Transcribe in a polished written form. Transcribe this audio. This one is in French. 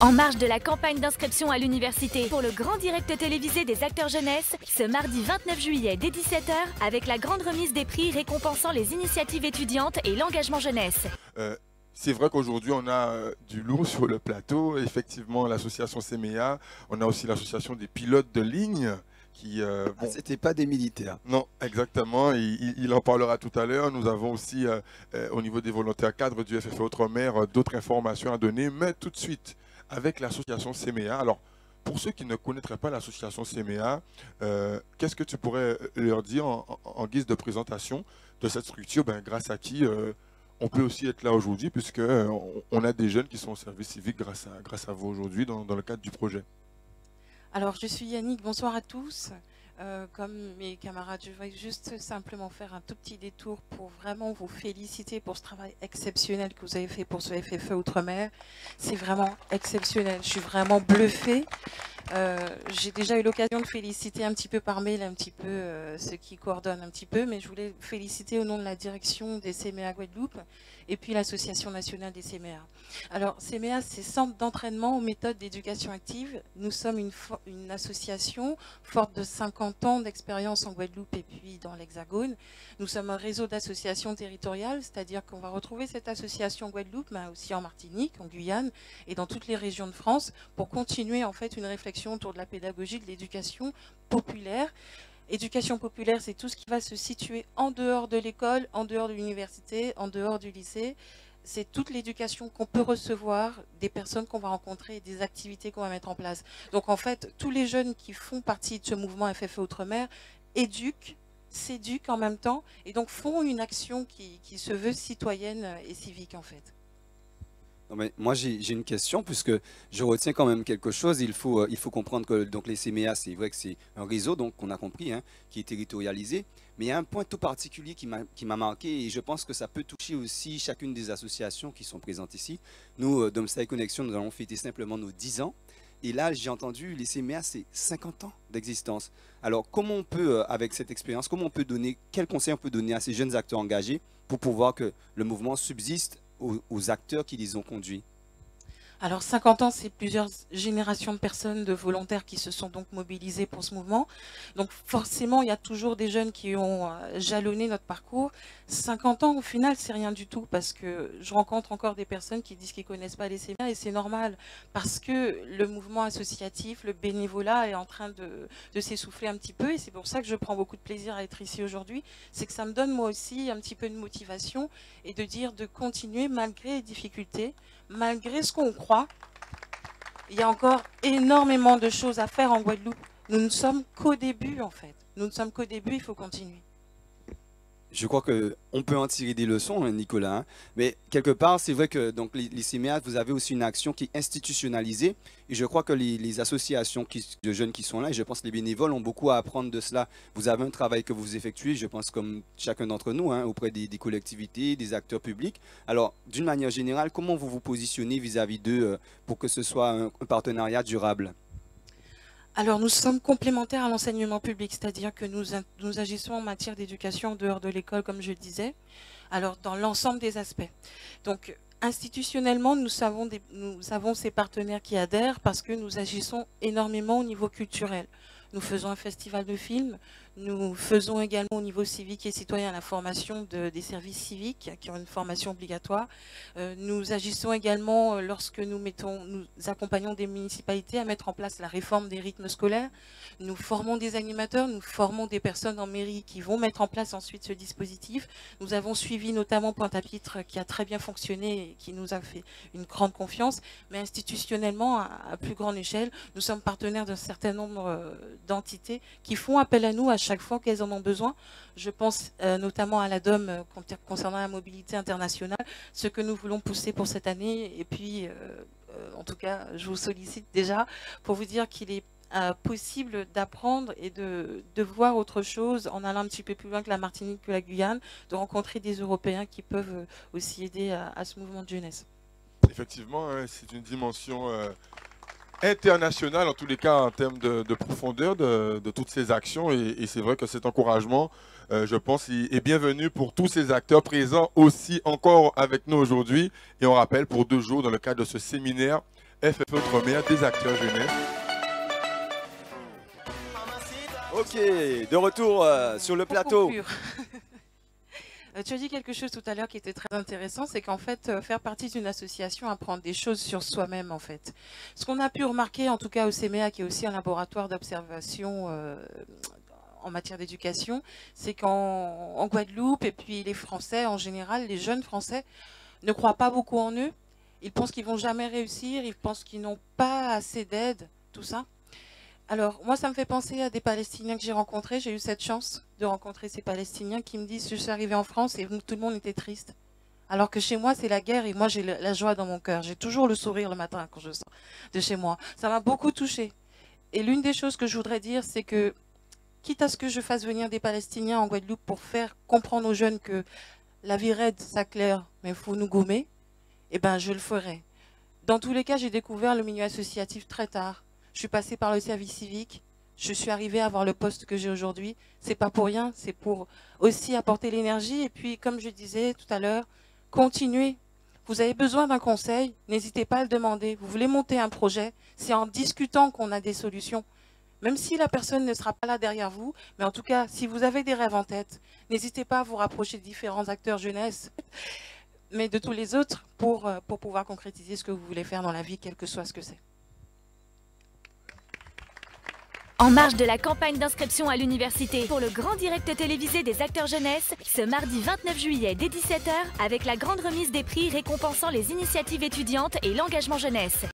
En marge de la campagne d'inscription à l'université pour le grand direct télévisé des acteurs jeunesse, ce mardi 29 juillet dès 17 h, avec la grande remise des prix récompensant les initiatives étudiantes et l'engagement jeunesse. C'est vrai qu'aujourd'hui, on a du lourd sur le plateau. Effectivement, l'association CEMEA, on a aussi l'association des pilotes de ligne. Bon, c'était pas des militaires. Non, exactement. Il en parlera tout à l'heure. Nous avons aussi, au niveau des volontaires cadres du FFA Outre-mer, d'autres informations à donner. Mais tout de suite, avec l'association CEMEA. Alors, pour ceux qui ne connaîtraient pas l'association CEMEA, qu'est-ce que tu pourrais leur dire en guise de présentation de cette structure, grâce à qui on peut aussi être là aujourd'hui, puisqu'on a des jeunes qui sont au service civique grâce à vous aujourd'hui dans le cadre du projet. Alors, je suis Yannick, bonsoir à tous. Comme mes camarades, je vais juste simplement faire un tout petit détour pour vraiment vous féliciter pour ce travail exceptionnel que vous avez fait pour ce FFE Outre-mer. C'est vraiment exceptionnel, je suis vraiment bluffée. J'ai déjà eu l'occasion de féliciter un petit peu par mail, ceux qui coordonnent un petit peu, mais je voulais féliciter au nom de la direction des CEMEA Guadeloupe et puis l'Association nationale des CEMEA. Alors, CEMEA, c'est Centre d'entraînement aux méthodes d'éducation active. Nous sommes une association forte de 50 ans d'expérience en Guadeloupe et puis dans l'Hexagone. Nous sommes un réseau d'associations territoriales, c'est-à-dire qu'on va retrouver cette association en Guadeloupe, mais aussi en Martinique, en Guyane et dans toutes les régions de France pour continuer en fait une réflexion autour de la pédagogie, de l'éducation populaire. Éducation populaire, c'est tout ce qui va se situer en dehors de l'école, en dehors de l'université, en dehors du lycée. C'est toute l'éducation qu'on peut recevoir, des personnes qu'on va rencontrer, des activités qu'on va mettre en place. Donc en fait, tous les jeunes qui font partie de ce mouvement FFE Outre-mer éduquent, s'éduquent en même temps et donc font une action qui se veut citoyenne et civique en fait. Non, mais moi, j'ai une question, puisque je retiens quand même quelque chose. Il faut comprendre que donc, les CEMEA, c'est vrai que c'est un réseau, donc on a compris, hein, qui est territorialisé. Mais il y a un point tout particulier qui m'a marqué, et je pense que ça peut toucher aussi chacune des associations qui sont présentes ici. Nous, Domesday Connection, nous allons fêter simplement nos 10 ans. Et là, j'ai entendu, les CEMEA, c'est 50 ans d'existence. Alors, comment on peut, avec cette expérience, quel conseil on peut donner à ces jeunes acteurs engagés pour pouvoir que le mouvement subsiste aux acteurs qui les ont conduits? Alors 50 ans, c'est plusieurs générations de personnes, de volontaires qui se sont donc mobilisés pour ce mouvement. Donc forcément, il y a toujours des jeunes qui ont jalonné notre parcours. 50 ans, au final, c'est rien du tout parce que je rencontre encore des personnes qui disent qu'ils ne connaissent pas les CEMEA et c'est normal parce que le mouvement associatif, le bénévolat est en train de s'essouffler un petit peu et c'est pour ça que je prends beaucoup de plaisir à être ici aujourd'hui. C'est que ça me donne moi aussi un petit peu de motivation et de dire de continuer malgré les difficultés, malgré ce qu'on croit. Il y a encore énormément de choses à faire en Guadeloupe. Nous ne sommes qu'au début, en fait. Nous ne sommes qu'au début, il faut continuer. Je crois qu'on peut en tirer des leçons, hein, Nicolas. Hein. Mais quelque part, c'est vrai que donc, les CEMEA, vous avez aussi une action qui est institutionnalisée. Et je crois que les associations de jeunes qui sont là, et je pense que les bénévoles ont beaucoup à apprendre de cela. Vous avez un travail que vous effectuez, je pense, comme chacun d'entre nous, hein, auprès des collectivités, des acteurs publics. Alors, d'une manière générale, comment vous vous positionnez vis-à-vis d'eux pour que ce soit un partenariat durable? Alors, nous sommes complémentaires à l'enseignement public, c'est-à-dire que nous agissons en matière d'éducation en dehors de l'école, comme je le disais, alors dans l'ensemble des aspects. Donc, institutionnellement, nous avons ces partenaires qui adhèrent parce que nous agissons énormément au niveau culturel. Nous faisons un festival de films, nous faisons également au niveau civique et citoyen la formation des services civiques qui ont une formation obligatoire. Nous agissons également lorsque nous accompagnons des municipalités à mettre en place la réforme des rythmes scolaires. Nous formons des animateurs, nous formons des personnes en mairie qui vont mettre en place ensuite ce dispositif. Nous avons suivi notamment Pointe-à-Pitre qui a très bien fonctionné et qui nous a fait une grande confiance. Mais institutionnellement, à plus grande échelle, nous sommes partenaires d'un certain nombre d'entités qui font appel à nous à chaque fois qu'elles en ont besoin. Je pense notamment à la DOM concernant la mobilité internationale, ce que nous voulons pousser pour cette année. Et puis, en tout cas, je vous sollicite déjà pour vous dire qu'il est possible d'apprendre et de voir autre chose en allant un petit peu plus loin que la Martinique, que la Guyane, de rencontrer des Européens qui peuvent aussi aider à ce mouvement de jeunesse. Effectivement, hein, c'est une dimension international, en tous les cas en termes de profondeur de toutes ces actions. Et c'est vrai que cet encouragement, je pense, est bienvenu pour tous ces acteurs présents aussi encore avec nous aujourd'hui. Et on rappelle, pour 2 jours, dans le cadre de ce séminaire FFE Outre-mer des acteurs jeunesse. Ok, de retour sur le plateau. Tu as dit quelque chose tout à l'heure qui était très intéressant, c'est qu'en fait, faire partie d'une association, apprendre des choses sur soi-même, en fait. Ce qu'on a pu remarquer, en tout cas au CMEA, qui est aussi un laboratoire d'observation en matière d'éducation, c'est qu'en Guadeloupe, et puis les Français en général, les jeunes Français, ne croient pas beaucoup en eux. Ils pensent qu'ils vont jamais réussir, ils pensent qu'ils n'ont pas assez d'aide, tout ça. Alors, moi, ça me fait penser à des Palestiniens que j'ai rencontrés. J'ai eu cette chance de rencontrer ces Palestiniens qui me disent « Je suis arrivée en France et tout le monde était triste. » Alors que chez moi, c'est la guerre et moi, j'ai la joie dans mon cœur. J'ai toujours le sourire le matin quand je sors de chez moi. Ça m'a beaucoup touchée. Et l'une des choses que je voudrais dire, c'est que, quitte à ce que je fasse venir des Palestiniens en Guadeloupe pour faire comprendre aux jeunes que la vie raide, ça claire, mais il faut nous gommer, eh ben, je le ferai. Dans tous les cas, j'ai découvert le milieu associatif très tard. Je suis passée par le service civique. Je suis arrivée à avoir le poste que j'ai aujourd'hui. C'est pas pour rien, c'est pour aussi apporter l'énergie. Et puis, comme je disais tout à l'heure, continuez. Vous avez besoin d'un conseil, n'hésitez pas à le demander. Vous voulez monter un projet, c'est en discutant qu'on a des solutions. Même si la personne ne sera pas là derrière vous, mais en tout cas, si vous avez des rêves en tête, n'hésitez pas à vous rapprocher de différents acteurs jeunesse, mais de tous les autres, pour pouvoir concrétiser ce que vous voulez faire dans la vie, quel que soit ce que c'est. En marge de la campagne d'inscription à l'université pour le grand direct télévisé des acteurs jeunesse, ce mardi 29 juillet dès 17 h, avec la grande remise des prix récompensant les initiatives étudiantes et l'engagement jeunesse.